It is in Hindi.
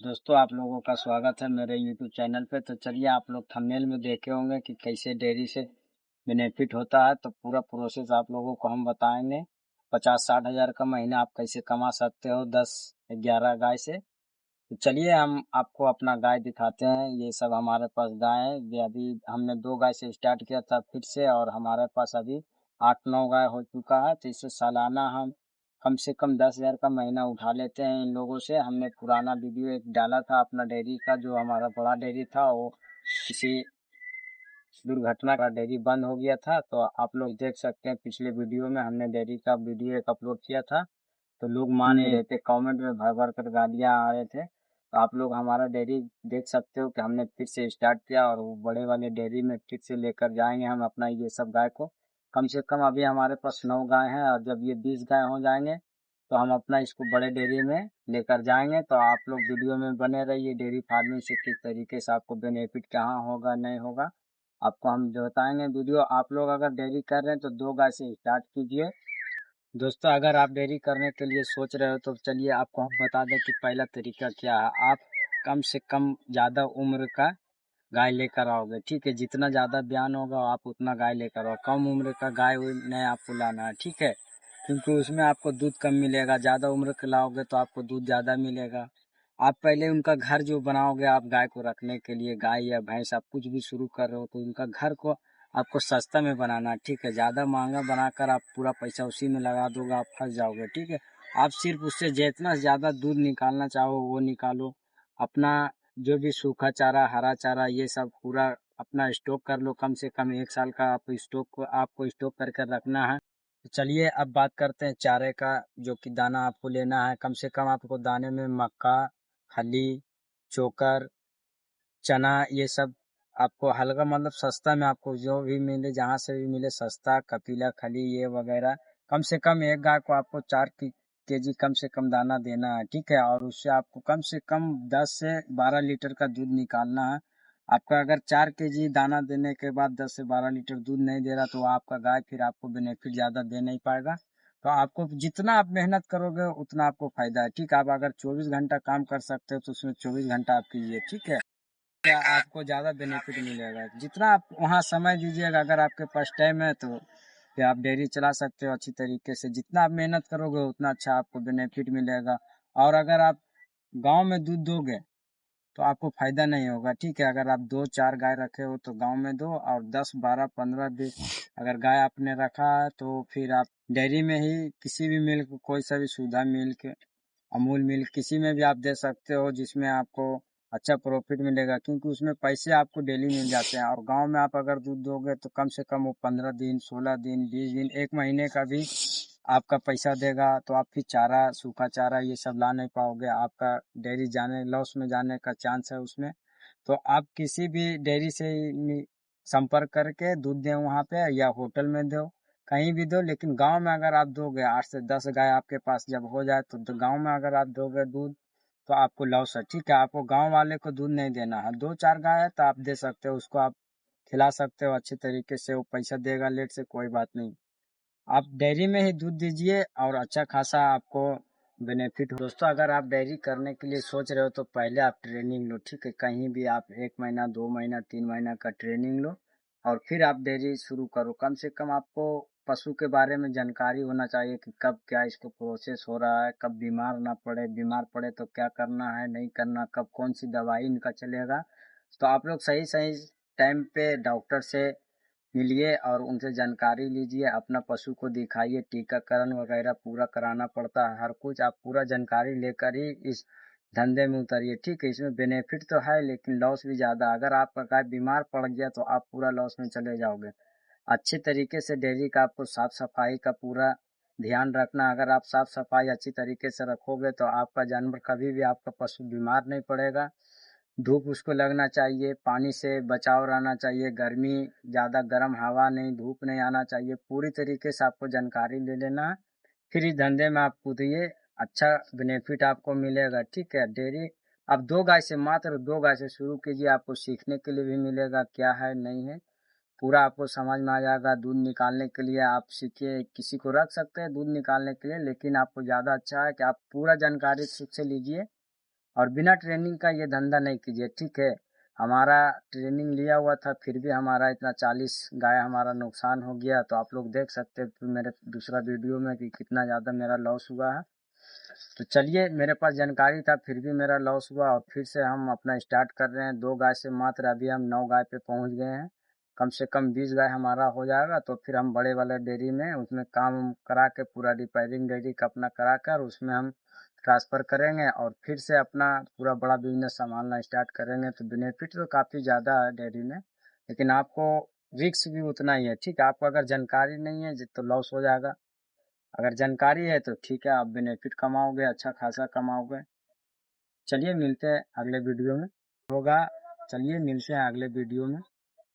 दोस्तों, आप लोगों का स्वागत है मेरे यूट्यूब चैनल पे। तो चलिए, आप लोग थंबनेल में देखे होंगे कि कैसे डेयरी से बेनिफिट होता है। तो पूरा प्रोसेस आप लोगों को हम बताएंगे। 50-60 हज़ार का महीना आप कैसे कमा सकते हो 10-11 गाय से। तो चलिए, हम आपको अपना गाय दिखाते हैं। ये सब हमारे पास गाय है। ये अभी हमने 2 गाय से स्टार्ट किया था फिर से, और हमारे पास अभी 8-9 गाय हो चुका है। तो इससे सालाना हम कम से कम 10 हज़ार का महीना उठा लेते हैं इन लोगों से। हमने पुराना वीडियो एक डाला था अपना डेयरी का, जो हमारा बड़ा डेयरी था वो किसी दुर्घटना का डेयरी बंद हो गया था। तो आप लोग देख सकते हैं, पिछले वीडियो में हमने डेयरी का वीडियो एक अपलोड किया था। तो लोग मान नहीं रहे थे, कमेंट में भर भर कर गालियां आ रहे थे। तो आप लोग हमारा डेयरी देख सकते हो कि हमने फिर से स्टार्ट किया, और वो बड़े वाले डेयरी में फिर से लेकर जाएंगे हम अपना ये सब गाय को। कम से कम अभी हमारे पास 9 गाय हैं, और जब ये 20 गाय हो जाएंगे तो हम अपना इसको बड़े डेयरी में लेकर जाएंगे। तो आप लोग वीडियो में बने रहिए। डेयरी फार्मिंग से किस तरीके से आपको बेनिफिट कहाँ होगा नहीं होगा, आपको हम जो बताएंगे वीडियो। आप लोग अगर डेयरी कर रहे हैं तो 2 गाय से स्टार्ट कीजिए। दोस्तों, अगर आप डेयरी करने के लिए सोच रहे हो तो चलिए आपको हम बता दें कि पहला तरीका क्या है। आप कम से कम ज़्यादा उम्र का गाय लेकर आओगे, ठीक है। जितना ज़्यादा बयान होगा आप उतना गाय लेकर आओ। कम उम्र का गाय नहीं आपको लाना है, ठीक है, क्योंकि उसमें आपको दूध कम मिलेगा। ज़्यादा उम्र का लाओगे तो आपको दूध ज़्यादा मिलेगा। आप पहले उनका घर जो बनाओगे, आप गाय को रखने के लिए, गाय या भैंस आप कुछ भी शुरू कर रहे हो, तो उनका घर को आपको सस्ता में बनाना है, ठीक है। ज़्यादा महंगा बनाकर आप पूरा पैसा उसी में लगा दोगे, आप फंस जाओगे, ठीक है। आप सिर्फ उससे जितना ज़्यादा दूध निकालना चाहो वो निकालो। अपना जो भी सूखा चारा, हरा चारा, ये सब पूरा अपना स्टॉक कर लो। कम से कम 1 साल का आप स्टॉक को आपको स्टॉक करके रखना है। तो चलिए अब बात करते हैं चारे का, जो कि दाना आपको लेना है। कम से कम आपको दाने में मक्का, खली, चोकर, चना, ये सब आपको हल्का, मतलब सस्ता में आपको जो भी मिले, जहाँ से भी मिले सस्ता, कपीला, खली ये वगैरह। कम से कम एक गाय को आपको 4 केजी कम से कम दाना देना है, ठीक है। और उससे आपको कम से कम 10 से 12 लीटर का दूध निकालना है। आपका अगर 4 केजी दाना देने के बाद 10 से 12 लीटर दूध नहीं दे रहा, तो आपका गाय फिर आपको बेनिफिट ज़्यादा दे नहीं पाएगा। तो आपको जितना आप मेहनत करोगे उतना आपको फायदा है, ठीक है। आप अगर 24 घंटा काम कर सकते हो तो उसमें 24 घंटा आप कीजिए, ठीक है। क्या आपको ज़्यादा बेनिफिट मिलेगा। जितना आप वहाँ समय दीजिएगा, अगर आपके पास टाइम है तो फिर आप डेयरी चला सकते हो अच्छी तरीके से। जितना आप मेहनत करोगे उतना अच्छा आपको बेनिफिट मिलेगा। और अगर आप गांव में दूध दोगे तो आपको फायदा नहीं होगा, ठीक है। अगर आप 2-4 गाय रखे हो तो गांव में दो, और 10, 12, 15 20 अगर गाय आपने रखा है तो फिर आप डेयरी में ही किसी भी मिल्क, कोई सा भी सुधा मिल्क, अमूल मिल्क, किसी में भी आप दे सकते हो, जिसमें आपको अच्छा प्रॉफिट मिलेगा, क्योंकि उसमें पैसे आपको डेली मिल जाते हैं। और गांव में आप अगर दूध दोगे तो कम से कम वो 15 दिन, 16 दिन, 20 दिन, 1 महीने का भी आपका पैसा देगा। तो आप फिर चारा, सूखा चारा ये सब ला नहीं पाओगे, आपका डेयरी जाने, लॉस में जाने का चांस है उसमें। तो आप किसी भी डेयरी से संपर्क करके दूध दें वहाँ पे, या होटल में दो, कहीं भी दो। लेकिन गांव में अगर आप दोगे, 8 से 10 गाय आपके पास जब हो जाए तो गांव में अगर आप दोगे दूध तो आपको लॉस है, ठीक है। आपको गांव वाले को दूध नहीं देना है। 2-4 गाय है तो आप दे सकते हो, उसको आप खिला सकते हो अच्छी तरीके से। वो पैसा देगा लेट से, कोई बात नहीं। आप डेयरी में ही दूध दीजिए और अच्छा खासा आपको बेनिफिट हो। दोस्तों, अगर आप डेयरी करने के लिए सोच रहे हो तो पहले आप ट्रेनिंग लो, ठीक है। कहीं भी आप 1 महीना, 2 महीना, 3 महीना का ट्रेनिंग लो, और फिर आप डेयरी शुरू करो। कम से कम आपको पशु के बारे में जानकारी होना चाहिए कि कब क्या इसको प्रोसेस हो रहा है, कब बीमार ना पड़े, बीमार पड़े तो क्या करना है, नहीं करना, कब कौन सी दवाई इनका चलेगा। तो आप लोग सही सही टाइम पे डॉक्टर से मिलिए और उनसे जानकारी लीजिए। अपना पशु को दिखाइए, टीकाकरण वगैरह पूरा कराना पड़ता है, हर कुछ आप पूरा जानकारी लेकर ही इस धंधे में उतरिए, ठीक है। इसमें बेनिफिट तो है लेकिन लॉस भी ज़्यादा। अगर आपका गाय बीमार पड़ गया तो आप पूरा लॉस में चले जाओगे। अच्छे तरीके से डेयरी का आपको साफ सफाई का पूरा ध्यान रखना। अगर आप साफ सफाई अच्छी तरीके से रखोगे तो आपका जानवर, कभी भी आपका पशु बीमार नहीं पड़ेगा। धूप उसको लगना चाहिए, पानी से बचाव रहना चाहिए, गर्मी ज़्यादा गर्म हवा नहीं, धूप नहीं आना चाहिए। पूरी तरीके से आपको जानकारी ले लेना है, फिर इस धंधे में आप कूदिए। अच्छा बेनिफिट आपको मिलेगा, ठीक है। डेयरी आप 2 गाय से, मात्र 2 गाय से शुरू कीजिए। आपको सीखने के लिए भी मिलेगा क्या है नहीं है, पूरा आपको समझ में आ जाएगा। दूध निकालने के लिए आप सीखिए, किसी को रख सकते हैं दूध निकालने के लिए, लेकिन आपको ज़्यादा अच्छा है कि आप पूरा जानकारी खुद से लीजिए। और बिना ट्रेनिंग का ये धंधा नहीं कीजिए, ठीक है। हमारा ट्रेनिंग लिया हुआ था, फिर भी हमारा इतना 40 गाय हमारा नुकसान हो गया। तो आप लोग देख सकते हैं मेरे दूसरा वीडियो में कि कितना ज़्यादा मेरा लॉस हुआ है। तो चलिए, मेरे पास जानकारी था फिर भी मेरा लॉस हुआ, और फिर से हम अपना स्टार्ट कर रहे हैं। 2 गाय से मात्र अभी हम 9 गाय पे पहुंच गए हैं। कम से कम 20 गाय हमारा हो जाएगा तो फिर हम बड़े वाले डेयरी में उसमें काम करा के पूरा रिपेयरिंग डेयरी का अपना करा कर उसमें हम ट्रांसफ़र करेंगे, और फिर से अपना पूरा बड़ा बिजनेस संभालना स्टार्ट करेंगे। तो बेनिफिट तो काफ़ी ज़्यादा है डेयरी में, लेकिन आपको रिस्क भी उतना ही है, ठीक है। आपको अगर जानकारी नहीं है तो लॉस हो जाएगा। अगर जानकारी है तो ठीक है, आप बेनिफिट कमाओगे, अच्छा खासा कमाओगे। चलिए मिलते हैं अगले वीडियो में होगा। चलिए मिलते हैं अगले वीडियो में।